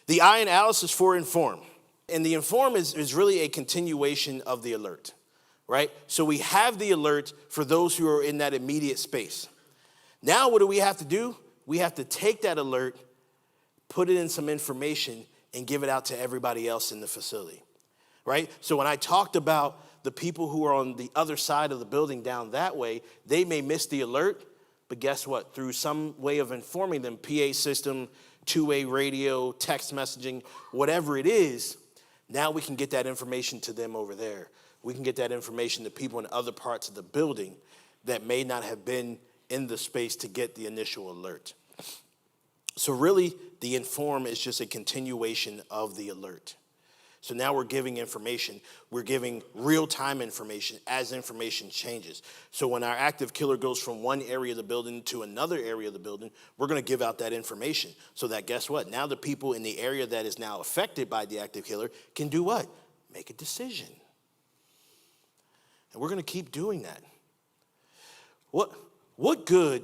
The I in Alice is for inform. And the inform is really a continuation of the alert, right? So we have the alert for those who are in that immediate space. Now what do we have to do? We have to take that alert, put it in some information, and give it out to everybody else in the facility, right? So when I talked about the people who are on the other side of the building down that way, they may miss the alert, but guess what? Through some way of informing them, PA system, two-way radio, text messaging, whatever it is, now we can get that information to them over there. We can get that information to people in other parts of the building that may not have been in the space to get the initial alert. So really, the inform is just a continuation of the alert. So now we're giving information. We're giving real-time information as information changes. So when our active killer goes from one area of the building to another area of the building, we're going to give out that information so that, guess what? Now the people in the area that is now affected by the active killer can do what? Make a decision. And we're going to keep doing that. What good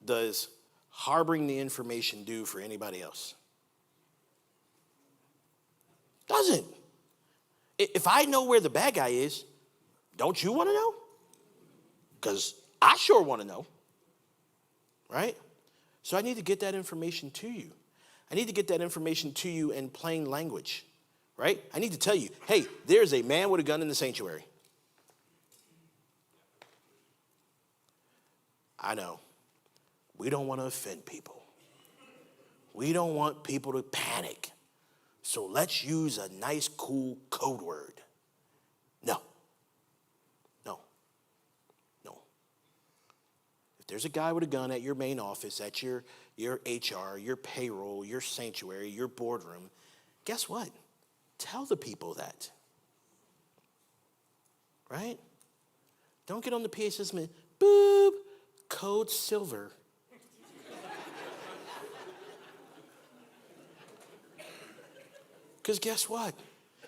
does harboring the information do for anybody else? Doesn't. If I know where the bad guy is, don't you want to know? Because I sure want to know, right? So I need to get that information to you. I need to get that information to you in plain language, right? I need to tell you, hey, there's a man with a gun in the sanctuary. I know. We don't want to offend people. We don't want people to panic. So let's use a nice, cool code word. No. If there's a guy with a gun at your main office, at your HR, your payroll, your sanctuary, your boardroom, guess what? Tell the people that. Right? Don't get on the PA system and, boop, code silver. Because guess what?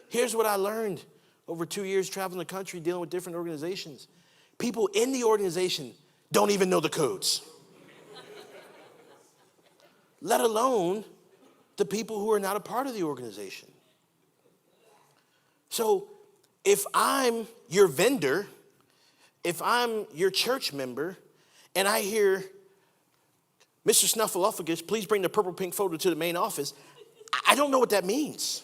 Here's what I learned over 2 years traveling the country dealing with different organizations. People in the organization don't even know the codes. Let alone the people who are not a part of the organization. So if I'm your vendor, if I'm your church member, and I hear, Mr. Snuffleupagus, please bring the purple pink folder to the main office, I don't know what that means.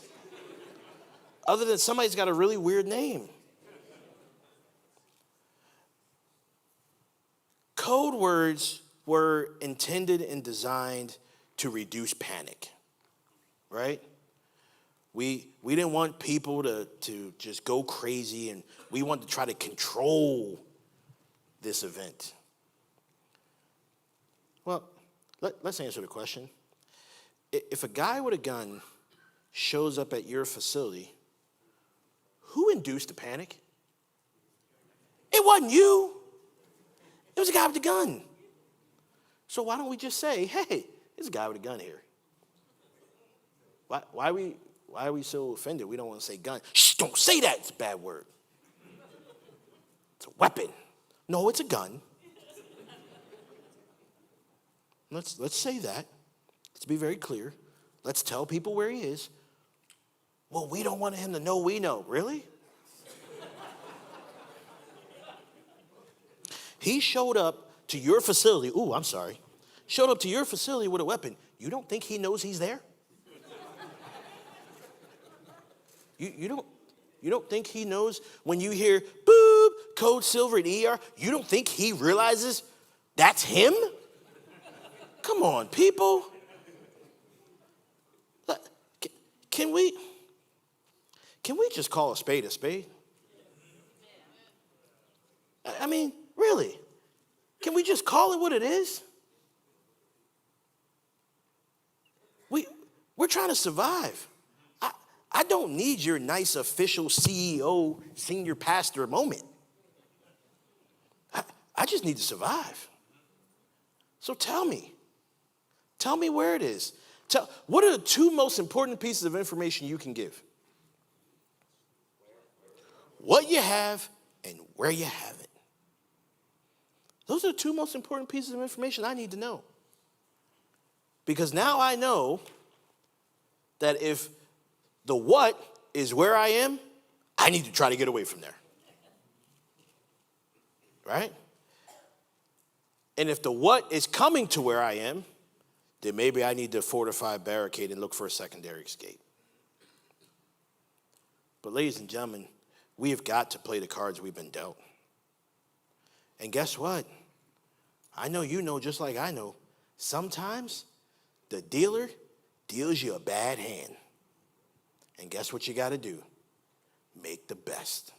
Other than somebody's got a really weird name. Code words were intended and designed to reduce panic, right? We didn't want people to just go crazy, and we wanted to try to control this event. Well, let's answer the question. If a guy with a gun shows up at your facility, who induced the panic? It wasn't you. It was a guy with a gun. So why don't we just say, hey, there's a guy with a gun here. Why are we so offended? We don't want to say gun. Shh, don't say that. It's a bad word. It's a weapon. No, it's a gun. Let's say that. Let's be very clear. Let's tell people where he is. Well, we don't want him to know we know. Really? He showed up to your facility. Ooh, I'm sorry. Showed up to your facility with a weapon. You don't think he knows he's there? You don't think he knows when you hear boop, code silver and ER? You don't think he realizes that's him? Come on, people. Can we just call a spade a spade? I mean, really? Can we just call it what it is? We're trying to survive. I don't need your nice official CEO, senior pastor moment. I just need to survive. So tell me where it is. What are the two most important pieces of information you can give? What you have and where you have it. Those are the two most important pieces of information I need to know. Because now I know that if the what is where I am, I need to try to get away from there. Right? And if the what is coming to where I am, then maybe I need to fortify a barricade and look for a secondary escape. But ladies and gentlemen, we have got to play the cards we've been dealt. And guess what? I know you know just like I know, sometimes the dealer deals you a bad hand. And guess what you got to do? Make the best.